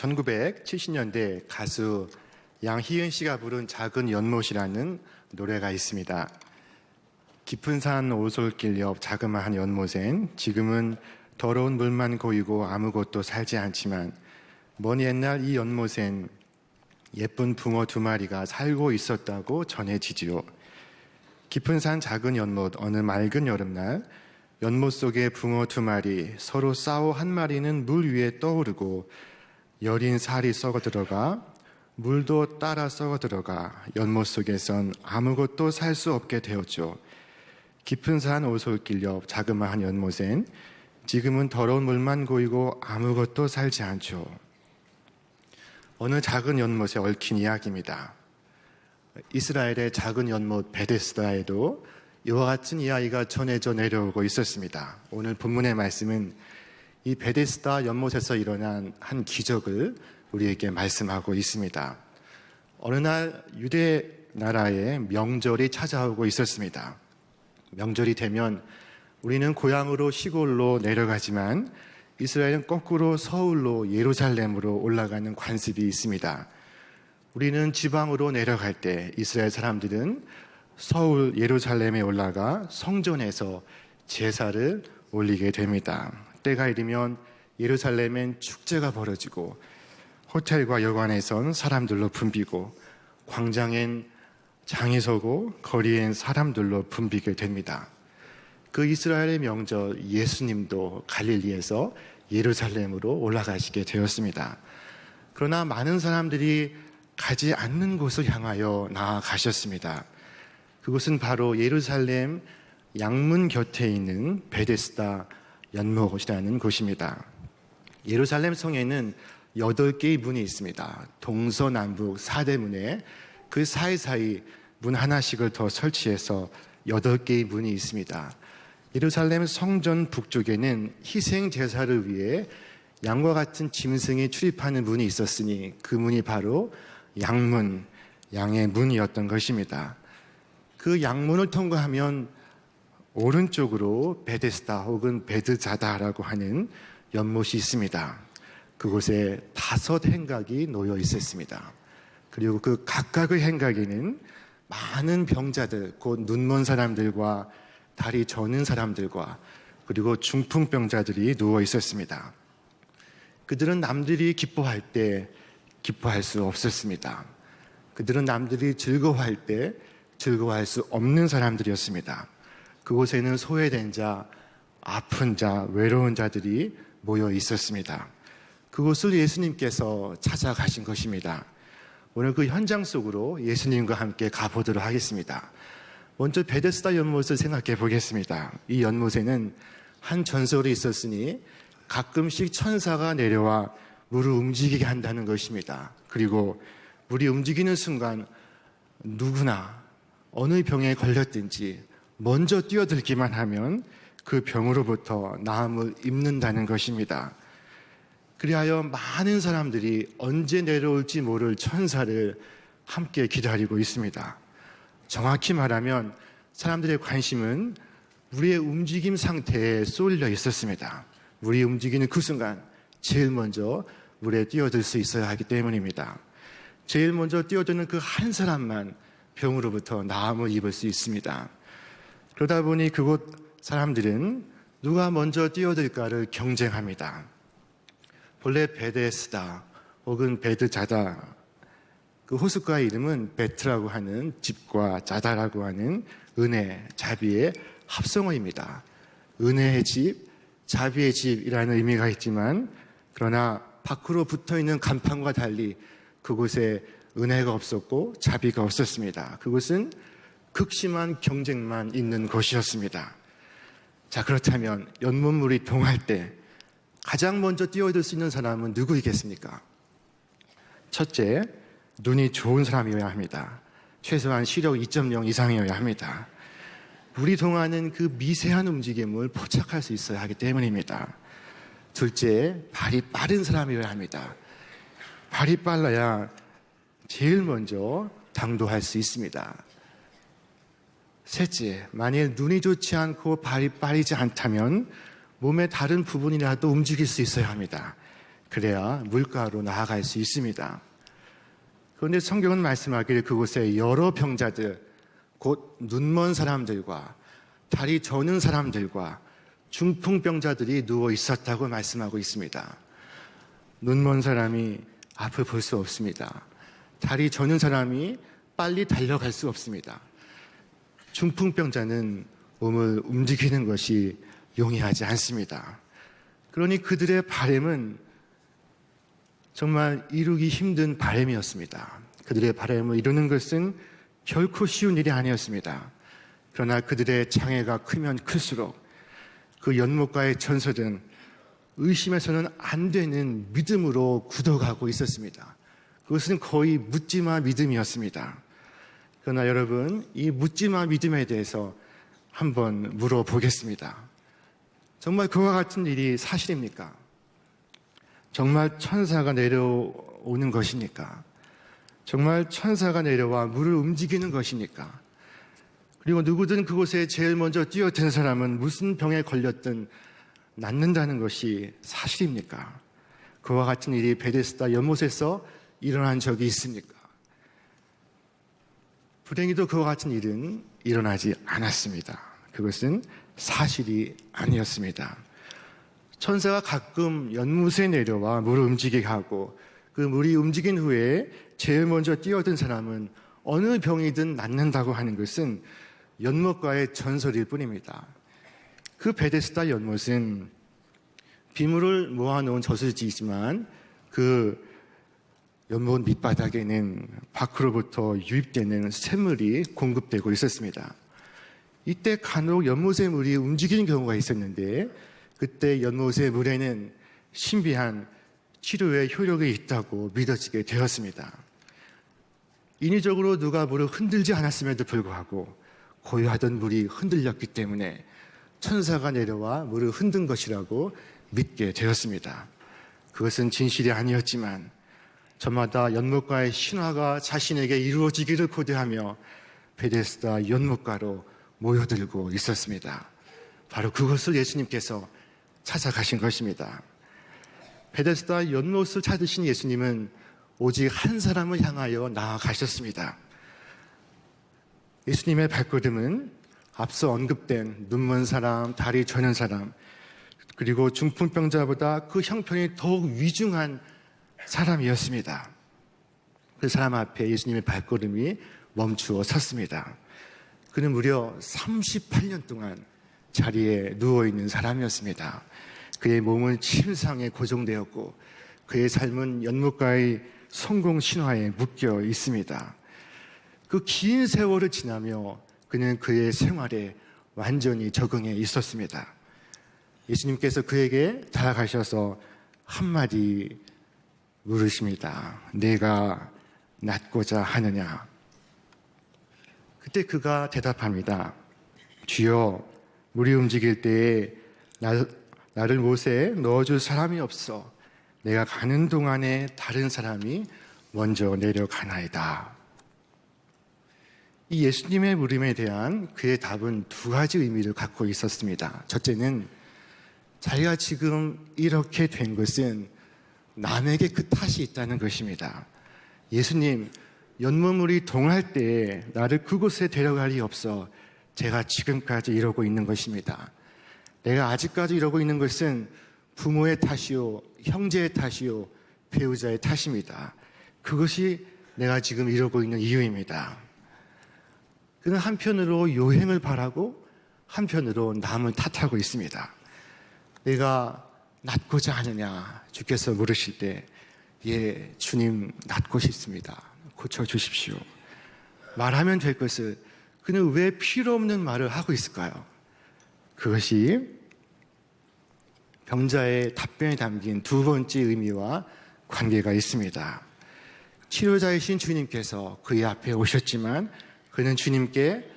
1970년대 가수 양희은 씨가 부른 작은 연못이라는 노래가 있습니다. 깊은 산 오솔길 옆 자그마한 연못엔 지금은 더러운 물만 고이고 아무것도 살지 않지만 먼 옛날 이 연못엔 예쁜 붕어 2마리가 살고 있었다고 전해지지요. 깊은 산 작은 연못 어느 맑은 여름날 연못 속에 붕어 2마리 서로 싸워 한 마리는 물 위에 떠오르고 여린 살이 썩어 들어가 물도 따라 썩어 들어가 연못 속에선 아무것도 살 수 없게 되었죠. 깊은 산 오솔길 옆 자그마한 연못엔 지금은 더러운 물만 고이고 아무것도 살지 않죠. 어느 작은 연못에 얽힌 이야기입니다. 이스라엘의 작은 연못 베데스다에도 이와 같은 이야기가 전해져 내려오고 있었습니다. 오늘 본문의 말씀은 이 베데스다 연못에서 일어난 한 기적을 우리에게 말씀하고 있습니다. 어느 날 유대 나라에 명절이 찾아오고 있었습니다. 명절이 되면 우리는 고향으로 시골로 내려가지만 이스라엘은 거꾸로 서울로 예루살렘으로 올라가는 관습이 있습니다. 우리는 지방으로 내려갈 때 이스라엘 사람들은 서울 예루살렘에 올라가 성전에서 제사를 올리게 됩니다. 때가 이르면 예루살렘엔 축제가 벌어지고 호텔과 여관에선 사람들로 붐비고 광장엔 장이 서고 거리엔 사람들로 붐비게 됩니다. 그 이스라엘의 명절 예수님도 갈릴리에서 예루살렘으로 올라가시게 되었습니다. 그러나 많은 사람들이 가지 않는 곳을 향하여 나아가셨습니다. 그곳은 바로 예루살렘 양문 곁에 있는 베데스다 연못이라는 곳입니다. 예루살렘 성에는 8개의 문이 있습니다. 동서남북 4대문에 그 사이사이 문 하나씩을 더 설치해서 8개의 문이 있습니다. 예루살렘 성전 북쪽에는 희생 제사를 위해 양과 같은 짐승이 출입하는 문이 있었으니 그 문이 바로 양문, 양의 문이었던 것입니다. 그 양문을 통과하면 오른쪽으로 베데스다 혹은 베드자다라고 하는 연못이 있습니다. 그곳에 5 행각이 놓여 있었습니다. 그리고 그 각각의 행각에는 많은 병자들, 곧 눈먼 사람들과 다리 저는 사람들과 그리고 중풍병자들이 누워 있었습니다. 그들은 남들이 기뻐할 때 기뻐할 수 없었습니다. 그들은 남들이 즐거워할 때 즐거워할 수 없는 사람들이었습니다. 그곳에는 소외된 자, 아픈 자, 외로운 자들이 모여 있었습니다. 그곳을 예수님께서 찾아가신 것입니다. 오늘 그 현장 속으로 예수님과 함께 가보도록 하겠습니다. 먼저 베데스다 연못을 생각해 보겠습니다. 이 연못에는 한 전설이 있었으니 가끔씩 천사가 내려와 물을 움직이게 한다는 것입니다. 그리고 물이 움직이는 순간 누구나 어느 병에 걸렸든지 먼저 뛰어들기만 하면 그 병으로부터 나음을 입는다는 것입니다. 그리하여 많은 사람들이 언제 내려올지 모를 천사를 함께 기다리고 있습니다. 정확히 말하면 사람들의 관심은 물의 움직임 상태에 쏠려 있었습니다. 물이 움직이는 그 순간 제일 먼저 물에 뛰어들 수 있어야 하기 때문입니다. 제일 먼저 뛰어드는 그 한 사람만 병으로부터 나음을 입을 수 있습니다. 그러다 보니 그곳 사람들은 누가 먼저 뛰어들까를 경쟁합니다. 본래 베데스다 혹은 베드자다, 그 호숫가의 이름은 베트라고 하는 집과 자다라고 하는 은혜, 자비의 합성어입니다. 은혜의 집, 자비의 집이라는 의미가 있지만 그러나 밖으로 붙어있는 간판과 달리 그곳에 은혜가 없었고 자비가 없었습니다. 그곳은 극심한 경쟁만 있는 곳이었습니다. 자, 그렇다면 연못물이 동할 때 가장 먼저 뛰어들 수 있는 사람은 누구이겠습니까? 첫째, 눈이 좋은 사람이어야 합니다. 최소한 시력 2.0 이상이어야 합니다. 물이 동하는 그 미세한 움직임을 포착할 수 있어야 하기 때문입니다. 둘째, 발이 빠른 사람이어야 합니다. 발이 빨라야 제일 먼저 당도할 수 있습니다. 셋째, 만일 눈이 좋지 않고 발이 빠르지 않다면 몸의 다른 부분이라도 움직일 수 있어야 합니다. 그래야 물가로 나아갈 수 있습니다. 그런데 성경은 말씀하기를 그곳에 여러 병자들, 곧 눈먼 사람들과 다리 저는 사람들과 중풍병자들이 누워 있었다고 말씀하고 있습니다. 눈먼 사람이 앞을 볼 수 없습니다. 다리 저는 사람이 빨리 달려갈 수 없습니다. 중풍병자는 몸을 움직이는 것이 용이하지 않습니다. 그러니 그들의 바람은 정말 이루기 힘든 바람이었습니다. 그들의 바람을 이루는 것은 결코 쉬운 일이 아니었습니다. 그러나 그들의 장애가 크면 클수록 그 연못가의 전설은 의심해서는 안 되는 믿음으로 굳어가고 있었습니다. 그것은 거의 묻지마 믿음이었습니다. 그러나 여러분, 이 묻지마 믿음에 대해서 한번 물어보겠습니다. 정말 그와 같은 일이 사실입니까? 정말 천사가 내려오는 것입니까? 정말 천사가 내려와 물을 움직이는 것입니까? 그리고 누구든 그곳에 제일 먼저 뛰어든 사람은 무슨 병에 걸렸든 낫는다는 것이 사실입니까? 그와 같은 일이 베데스다 연못에서 일어난 적이 있습니까? 불행히도 그와 같은 일은 일어나지 않았습니다. 그것은 사실이 아니었습니다. 천사가 가끔 연못에 내려와 물을 움직이게 하고 그 물이 움직인 후에 제일 먼저 뛰어든 사람은 어느 병이든 낫는다고 하는 것은 연못가의 전설일 뿐입니다. 그 베데스다 연못은 빗물을 모아놓은 저수지이지만 그 연못 밑바닥에는 밖으로부터 유입되는 샘물이 공급되고 있었습니다. 이때 간혹 연못의 물이 움직이는 경우가 있었는데 그때 연못의 물에는 신비한 치료의 효력이 있다고 믿어지게 되었습니다. 인위적으로 누가 물을 흔들지 않았음에도 불구하고 고요하던 물이 흔들렸기 때문에 천사가 내려와 물을 흔든 것이라고 믿게 되었습니다. 그것은 진실이 아니었지만 저마다 연못가의 신화가 자신에게 이루어지기를 고대하며 베데스다 연못가로 모여들고 있었습니다. 바로 그것을 예수님께서 찾아가신 것입니다. 베데스다 연못을 찾으신 예수님은 오직 한 사람을 향하여 나아가셨습니다. 예수님의 발걸음은 앞서 언급된 눈먼 사람, 다리 저는 사람, 그리고 중풍병자보다 그 형편이 더욱 위중한 사람이었습니다. 그 사람 앞에 예수님의 발걸음이 멈추어 섰습니다. 그는 무려 38년 동안 자리에 누워있는 사람이었습니다. 그의 몸은 침상에 고정되었고 그의 삶은 연못가의 성공 신화에 묶여 있습니다. 그 긴 세월을 지나며 그는 그의 생활에 완전히 적응해 있었습니다. 예수님께서 그에게 다가가셔서 한마디 물으십니다. 내가 낫고자 하느냐? 그때 그가 대답합니다. 주여, 물이 움직일 때에 나를 못에 넣어줄 사람이 없어 내가 가는 동안에 다른 사람이 먼저 내려가나이다. 이 예수님의 물음에 대한 그의 답은 두 가지 의미를 갖고 있었습니다. 첫째는 자기가 지금 이렇게 된 것은 남에게 그 탓이 있다는 것입니다. 예수님, 연못물이 동할 때에 나를 그곳에 데려갈 리 없어 제가 지금까지 이러고 있는 것입니다. 내가 아직까지 이러고 있는 것은 부모의 탓이요, 형제의 탓이요, 배우자의 탓입니다. 그것이 내가 지금 이러고 있는 이유입니다. 그는 한편으로 요행을 바라고 한편으로 남을 탓하고 있습니다. 내가 낫고자 하느냐 주께서 물으실 때 예, 주님 낫고 싶습니다. 고쳐주십시오. 말하면 될 것을 그는 왜 필요 없는 말을 하고 있을까요? 그것이 병자의 답변에 담긴 두 번째 의미와 관계가 있습니다. 치료자이신 주님께서 그의 앞에 오셨지만 그는 주님께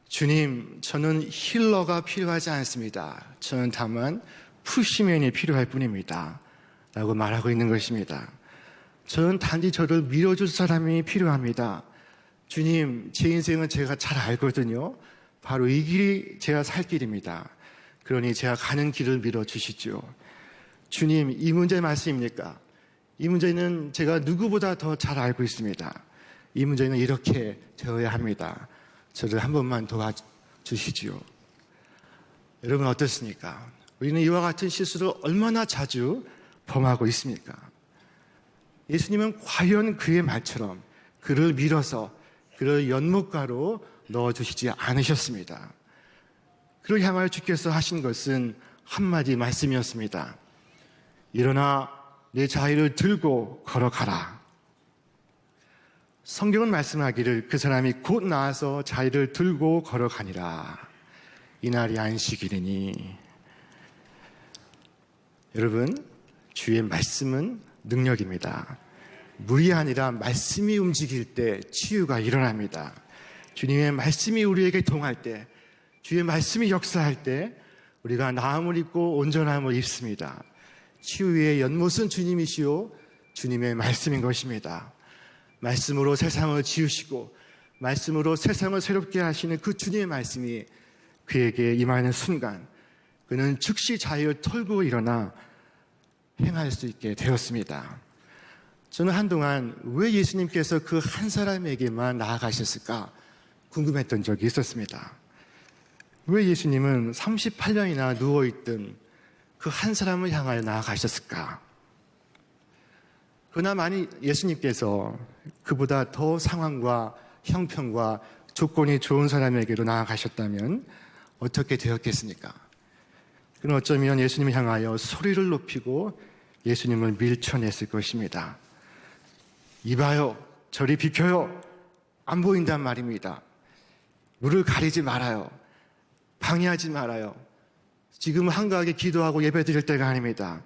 주님, 저는 힐러가 필요하지 않습니다. 저는 다만 푸시맨이 필요할 뿐입니다. 라고 말하고 있는 것입니다. 저는 단지 저를 밀어줄 사람이 필요합니다. 주님, 제 인생은 제가 잘 알거든요. 바로 이 길이 제가 살 길입니다. 그러니 제가 가는 길을 밀어주시죠. 주님, 이 문제 말씀입니까? 이 문제는 제가 누구보다 더 잘 알고 있습니다. 이 문제는 이렇게 되어야 합니다. 저를 한 번만 도와주시지요. 여러분 어떻습니까? 우리는 이와 같은 실수를 얼마나 자주 범하고 있습니까? 예수님은 과연 그의 말처럼 그를 밀어서 그를 연못가로 넣어주시지 않으셨습니다. 그를 향하여 주께서 하신 것은 한마디 말씀이었습니다. 일어나 내 자리를 들고 걸어가라. 성경은 말씀하기를 그 사람이 곧 나와서 자리를 들고 걸어가니라. 이날이 안식일이니. 여러분, 주의 말씀은 능력입니다. 물이 아니라 말씀이 움직일 때 치유가 일어납니다. 주님의 말씀이 우리에게 통할 때, 주의 말씀이 역사할 때 우리가 나음을 입고 온전함을 입습니다. 치유의 연못은 주님이시오, 주님의 말씀인 것입니다. 말씀으로 세상을 지으시고 말씀으로 세상을 새롭게 하시는 그 주님의 말씀이 그에게 임하는 순간 그는 즉시 자유를 털고 일어나 행할 수 있게 되었습니다. 저는 한동안 왜 예수님께서 그 한 사람에게만 나아가셨을까 궁금했던 적이 있었습니다. 왜 예수님은 38년이나 누워있던 그 한 사람을 향하여 나아가셨을까? 그러나 만약 예수님께서 그보다 더 상황과 형편과 조건이 좋은 사람에게로 나아가셨다면 어떻게 되었겠습니까? 그는 어쩌면 예수님을 향하여 소리를 높이고 예수님을 밀쳐냈을 것입니다. 이봐요, 저리 비켜요, 안 보인단 말입니다. 물을 가리지 말아요, 방해하지 말아요. 지금 한가하게 기도하고 예배드릴 때가 아닙니다.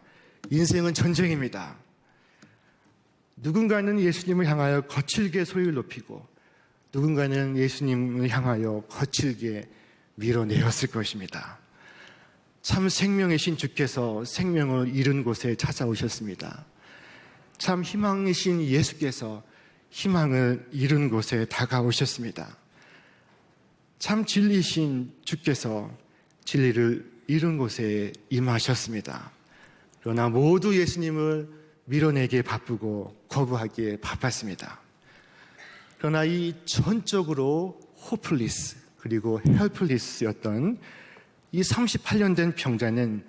인생은 전쟁입니다. 누군가는 예수님을 향하여 거칠게 소리를 높이고 누군가는 예수님을 향하여 거칠게 밀어내었을 것입니다. 참 생명이신 주께서 생명을 잃은 곳에 찾아오셨습니다. 참 희망이신 예수께서 희망을 잃은 곳에 다가오셨습니다. 참 진리신 주께서 진리를 잃은 곳에 임하셨습니다. 그러나 모두 예수님을 밀어내기에 바쁘고 거부하기에 바빴습니다. 그러나 이 전적으로 호플리스 그리고 헬플리스였던 이 38년 된 병자는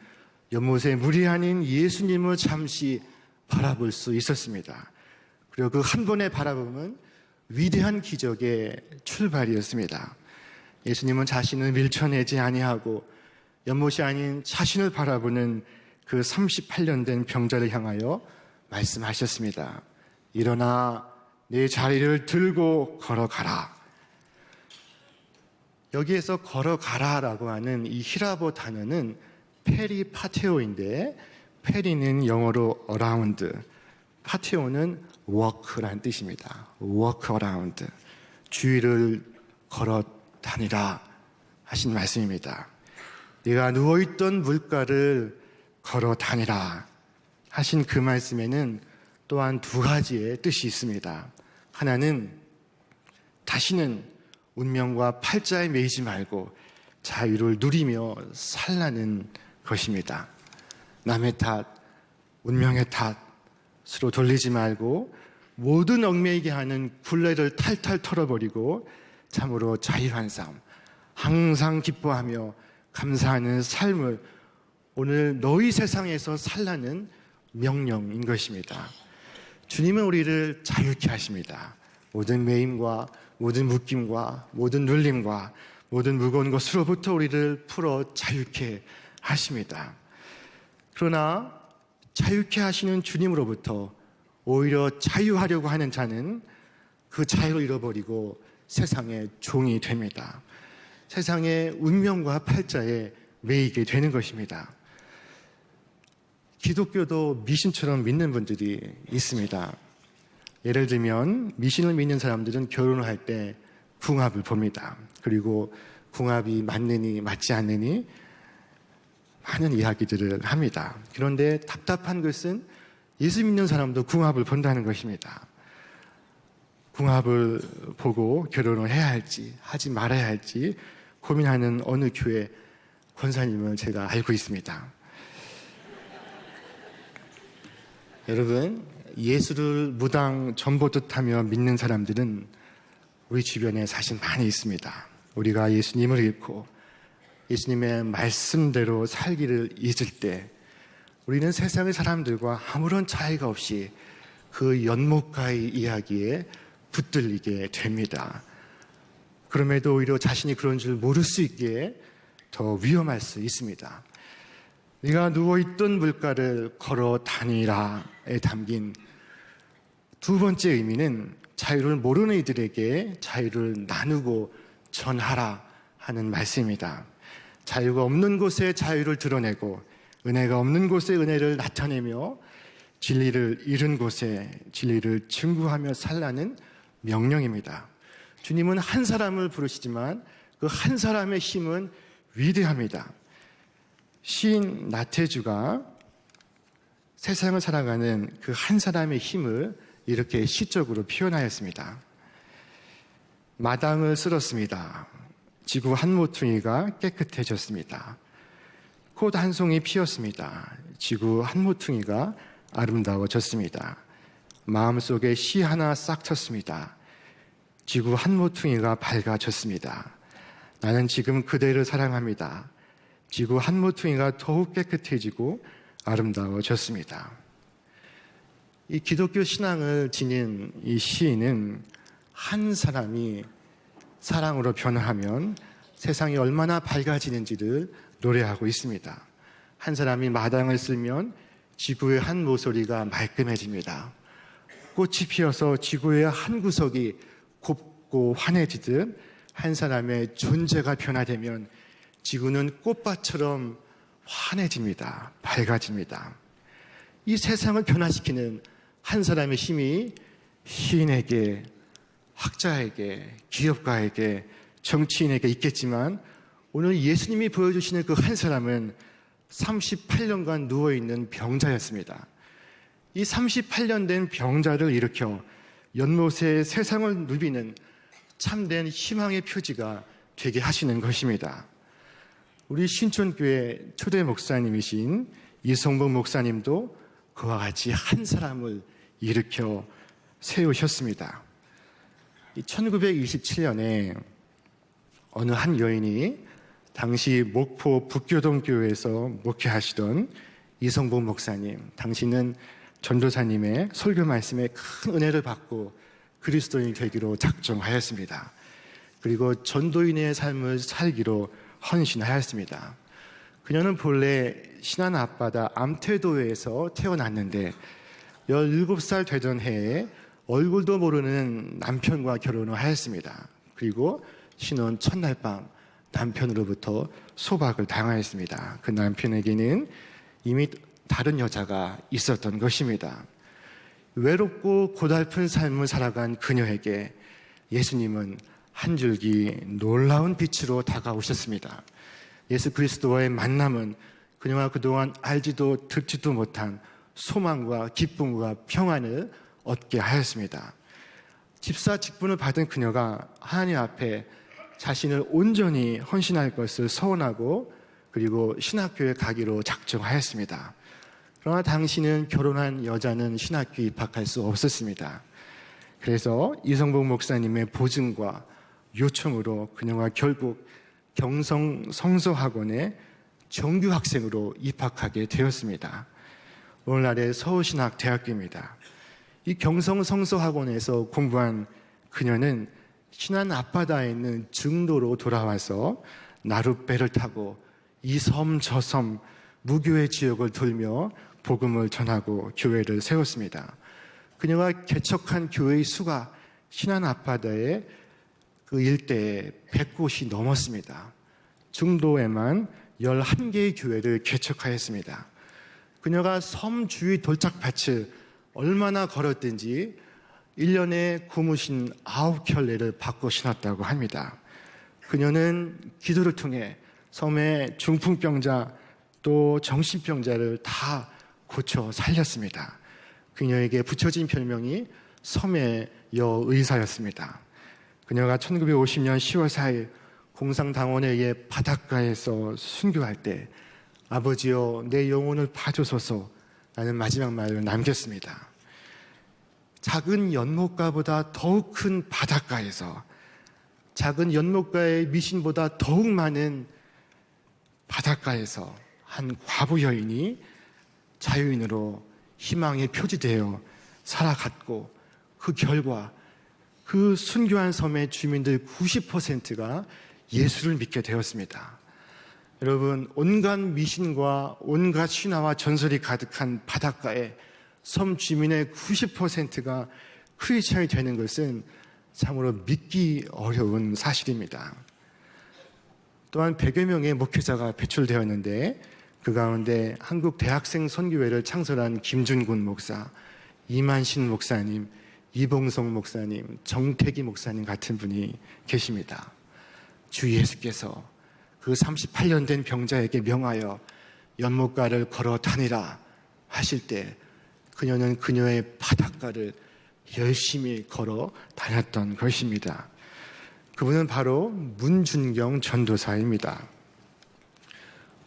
연못에 물이 아닌 예수님을 잠시 바라볼 수 있었습니다. 그리고 그 한 번의 바라봄은 위대한 기적의 출발이었습니다. 예수님은 자신을 밀쳐내지 아니하고 연못이 아닌 자신을 바라보는 그 38년 된 병자를 향하여 말씀하셨습니다. 일어나 내 자리를 들고 걸어가라. 여기에서 걸어가라라고 하는 이 히라보 단어는 페리파테오인데, 페리는 영어로 around, 파테오는 walk라는 뜻입니다. walk around, 주위를 걸어 다니라 하신 말씀입니다. 네가 누워있던 물가를 걸어 다니라 하신 그 말씀에는 또한 두 가지의 뜻이 있습니다. 하나는 다시는 운명과 팔자에 매이지 말고 자유를 누리며 살라는 것입니다. 남의 탓, 운명의 탓으로 돌리지 말고 모든 얽매이게 하는 굴레를 탈탈 털어버리고 참으로 자유한 삶, 항상 기뻐하며 감사하는 삶을 오늘 너희 세상에서 살라는 명령인 것입니다. 주님은 우리를 자유케 하십니다. 모든 매임과 모든 묶임과 모든 눌림과 모든 무거운 것으로부터 우리를 풀어 자유케 하십니다. 그러나 자유케 하시는 주님으로부터 오히려 자유하려고 하는 자는 그 자유를 잃어버리고 세상의 종이 됩니다. 세상의 운명과 팔자에 매이게 되는 것입니다. 기독교도 미신처럼 믿는 분들이 있습니다. 예를 들면 미신을 믿는 사람들은 결혼을 할 때 궁합을 봅니다. 그리고 궁합이 맞느니 맞지 않느니 많은 이야기들을 합니다. 그런데 답답한 것은 예수 믿는 사람도 궁합을 본다는 것입니다. 궁합을 보고 결혼을 해야 할지 하지 말아야 할지 고민하는 어느 교회 권사님을 제가 알고 있습니다. 여러분, 예수를 무당 전보듯 하며 믿는 사람들은 우리 주변에 사실 많이 있습니다. 우리가 예수님을 잃고 예수님의 말씀대로 살기를 잊을 때 우리는 세상의 사람들과 아무런 차이가 없이 그 연못가의 이야기에 붙들리게 됩니다. 그럼에도 오히려 자신이 그런 줄 모를 수 있기에 더 위험할 수 있습니다. 네가 누워있던 물가를 걸어 다니라에 담긴 두 번째 의미는 자유를 모르는 이들에게 자유를 나누고 전하라 하는 말씀입니다. 자유가 없는 곳에 자유를 드러내고 은혜가 없는 곳에 은혜를 나타내며 진리를 잃은 곳에 진리를 증거하며 살라는 명령입니다. 주님은 한 사람을 부르시지만 그 한 사람의 힘은 위대합니다. 시인 나태주가 세상을 살아가는 그 한 사람의 힘을 이렇게 시적으로 표현하였습니다. 마당을 쓸었습니다. 지구 한 모퉁이가 깨끗해졌습니다. 꽃 한 송이 피었습니다. 지구 한 모퉁이가 아름다워졌습니다. 마음속에 시 하나 싹 텄습니다. 지구 한 모퉁이가 밝아졌습니다. 나는 지금 그대를 사랑합니다. 지구 한 모퉁이가 더욱 깨끗해지고 아름다워졌습니다. 이 기독교 신앙을 지닌 이 시인은 한 사람이 사랑으로 변화하면 세상이 얼마나 밝아지는지를 노래하고 있습니다. 한 사람이 마당을 쓸면 지구의 한 모서리가 말끔해집니다. 꽃이 피어서 지구의 한 구석이 곱고 환해지듯 한 사람의 존재가 변화되면 지구는 꽃밭처럼 환해집니다. 밝아집니다. 이 세상을 변화시키는 한 사람의 힘이 시인에게, 학자에게, 기업가에게, 정치인에게 있겠지만 오늘 예수님이 보여주시는 그 한 사람은 38년간 누워있는 병자였습니다. 이 38년 된 병자를 일으켜 연못에 세상을 누비는 참된 희망의 표지가 되게 하시는 것입니다. 우리 신촌교회 초대 목사님이신 이성복 목사님도 그와 같이 한 사람을 일으켜 세우셨습니다. 1927년에 어느 한 여인이 당시 목포 북교동 교회에서 목회하시던 이성복 목사님, 당신은 전도사님의 설교 말씀에 큰 은혜를 받고 그리스도인이 되기로 작정하였습니다. 그리고 전도인의 삶을 살기로 헌신하였습니다. 그녀는 본래 신안 앞바다 암태도에서 태어났는데 17살 되던 해에 얼굴도 모르는 남편과 결혼을 하였습니다. 그리고 신혼 첫날 밤 남편으로부터 소박을 당하였습니다. 그 남편에게는 이미 다른 여자가 있었던 것입니다. 외롭고 고달픈 삶을 살아간 그녀에게 예수님은 한 줄기 놀라운 빛으로 다가오셨습니다. 예수 그리스도와의 만남은 그녀가 그동안 알지도 듣지도 못한 소망과 기쁨과 평안을 얻게 하였습니다. 집사 직분을 받은 그녀가 하나님 앞에 자신을 온전히 헌신할 것을 서원하고 그리고 신학교에 가기로 작정하였습니다. 그러나 당시는 결혼한 여자는 신학교에 입학할 수 없었습니다. 그래서 이성복 목사님의 보증과 요청으로 그녀가 결국 경성 성서학원에 정규 학생으로 입학하게 되었습니다. 오늘날의 서울신학대학교입니다. 이 경성 성서학원에서 공부한 그녀는 신안 앞바다에 있는 증도로 돌아와서 나룻배를 타고 이 섬 저 섬 무교의 지역을 돌며 복음을 전하고 교회를 세웠습니다. 그녀가 개척한 교회의 수가 신안 앞바다에 그 일대에 100곳이 넘었습니다. 중도에만 11개의 교회를 개척하였습니다. 그녀가 섬 주위 돌짝밭을 얼마나 걸었든지 1년에 고무신 9켤레를 바꿔 신었다고 합니다. 그녀는 기도를 통해 섬의 중풍병자 또 정신병자를 다 고쳐 살렸습니다. 그녀에게 붙여진 별명이 섬의 여의사였습니다. 그녀가 1950년 10월 4일 공상당원에 의해 바닷가에서 순교할 때 아버지여 내 영혼을 봐주소서 라는 마지막 말을 남겼습니다. 작은 연못가보다 더욱 큰 바닷가에서, 작은 연못가의 미신보다 더욱 많은 바닷가에서 한 과부 여인이 자유인으로 희망의 표지되어 살아갔고, 그 결과 그 순교한 섬의 주민들 90%가 예수를 믿게 되었습니다. 여러분, 온갖 미신과 온갖 신화와 전설이 가득한 바닷가에 섬 주민의 90%가 크리스천이 되는 것은 참으로 믿기 어려운 사실입니다. 또한 100여 명의 목회자가 배출되었는데, 그 가운데 한국 대학생 선교회를 창설한 김준군 목사, 이만신 목사님, 이봉성 목사님, 정태기 목사님 같은 분이 계십니다. 주 예수께서 그 38년 된 병자에게 명하여 연못가를 걸어 다니라 하실 때 그녀는 그녀의 바닷가를 열심히 걸어 다녔던 것입니다. 그분은 바로 문준경 전도사입니다.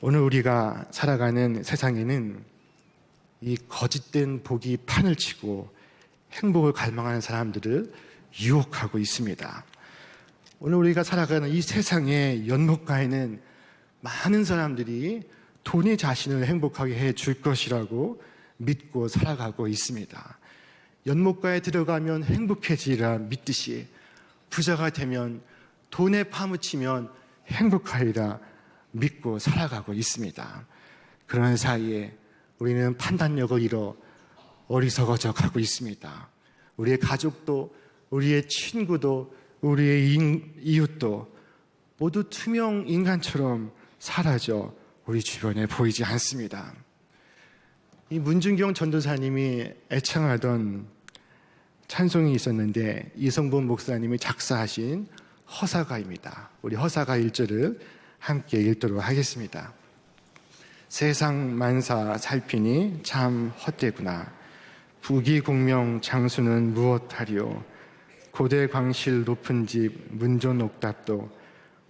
오늘 우리가 살아가는 세상에는 이 거짓된 복이 판을 치고 행복을 갈망하는 사람들을 유혹하고 있습니다. 오늘 우리가 살아가는 이 세상의 연못가에는 많은 사람들이 돈이 자신을 행복하게 해줄 것이라고 믿고 살아가고 있습니다. 연못가에 들어가면 행복해지리라 믿듯이 부자가 되면 돈에 파묻히면 행복하리라 믿고 살아가고 있습니다. 그런 사이에 우리는 판단력을 잃어 어리석어져 가고 있습니다. 우리의 가족도, 우리의 친구도, 우리의 이웃도 모두 투명 인간처럼 사라져 우리 주변에 보이지 않습니다. 이 문준경 전도사님이 애창하던 찬송이 있었는데 이성본 목사님이 작사하신 허사가입니다. 우리 허사가 1절을 함께 읽도록 하겠습니다. 세상 만사 살피니 참 헛되구나. 부귀공명 장수는 무엇하리요. 고대 광실 높은 집 문전 옥답도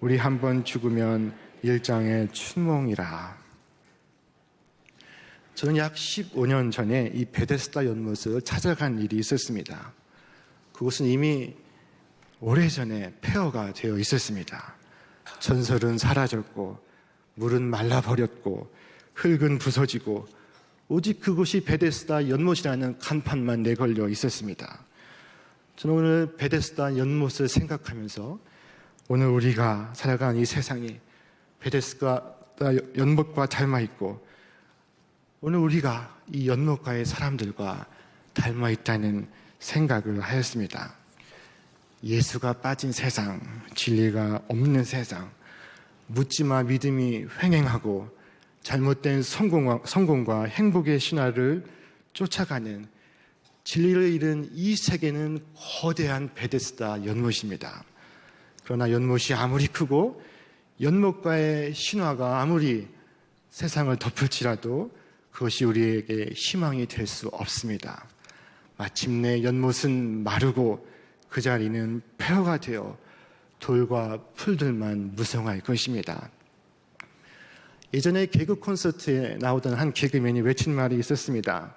우리 한번 죽으면 일장의 춘몽이라. 저는 약 15년 전에 이 베데스다 연못을 찾아간 일이 있었습니다. 그곳은 이미 오래전에 폐허가 되어 있었습니다. 전설은 사라졌고 물은 말라버렸고 흙은 부서지고 오직 그곳이 베데스다 연못이라는 간판만 내걸려 있었습니다. 저는 오늘 베데스다 연못을 생각하면서 오늘 우리가 살아가는 이 세상이 베데스다 연못과 닮아있고 오늘 우리가 이 연못가의 사람들과 닮아있다는 생각을 하였습니다. 예수가 빠진 세상, 진리가 없는 세상, 묻지마 믿음이 횡행하고 잘못된 성공과 행복의 신화를 쫓아가는 진리를 잃은 이 세계는 거대한 베데스다 연못입니다. 그러나 연못이 아무리 크고 연못가의 신화가 아무리 세상을 덮을지라도 그것이 우리에게 희망이 될 수 없습니다. 마침내 연못은 마르고 그 자리는 폐허가 되어 돌과 풀들만 무성할 것입니다. 예전에 개그 콘서트에 나오던 한 개그맨이 외친 말이 있었습니다.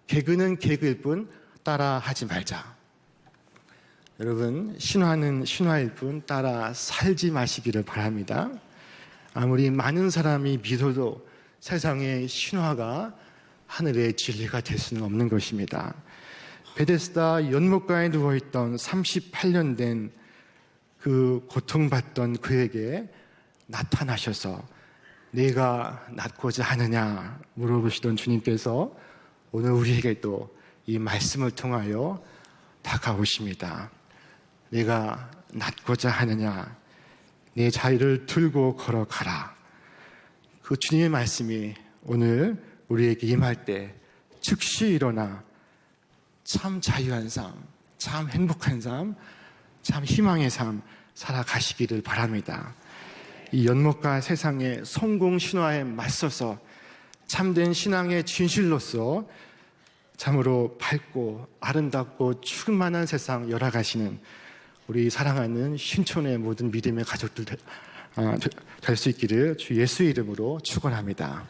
개그는 개그일 뿐 따라 하지 말자. 여러분, 신화는 신화일 뿐 따라 살지 마시기를 바랍니다. 아무리 많은 사람이 믿어도 세상의 신화가 하늘의 진리가 될 수는 없는 것입니다. 베데스다 연못가에 누워있던 38년 된 그 고통받던 그에게 나타나셔서 내가 낫고자 하느냐 물어보시던 주님께서 오늘 우리에게도 이 말씀을 통하여 다가오십니다. 내가 낫고자 하느냐, 내 자리를 들고 걸어가라. 그 주님의 말씀이 오늘 우리에게 임할 때 즉시 일어나 참 자유한 삶, 참 행복한 삶, 참 희망의 삶 살아가시기를 바랍니다. 이 연못가 세상의 성공 신화에 맞서서 참된 신앙의 진실로서 참으로 밝고 아름답고 충만한 세상 열어가시는 우리 사랑하는 신촌의 모든 믿음의 가족들 될 수 있기를 주 예수의 이름으로 축원합니다.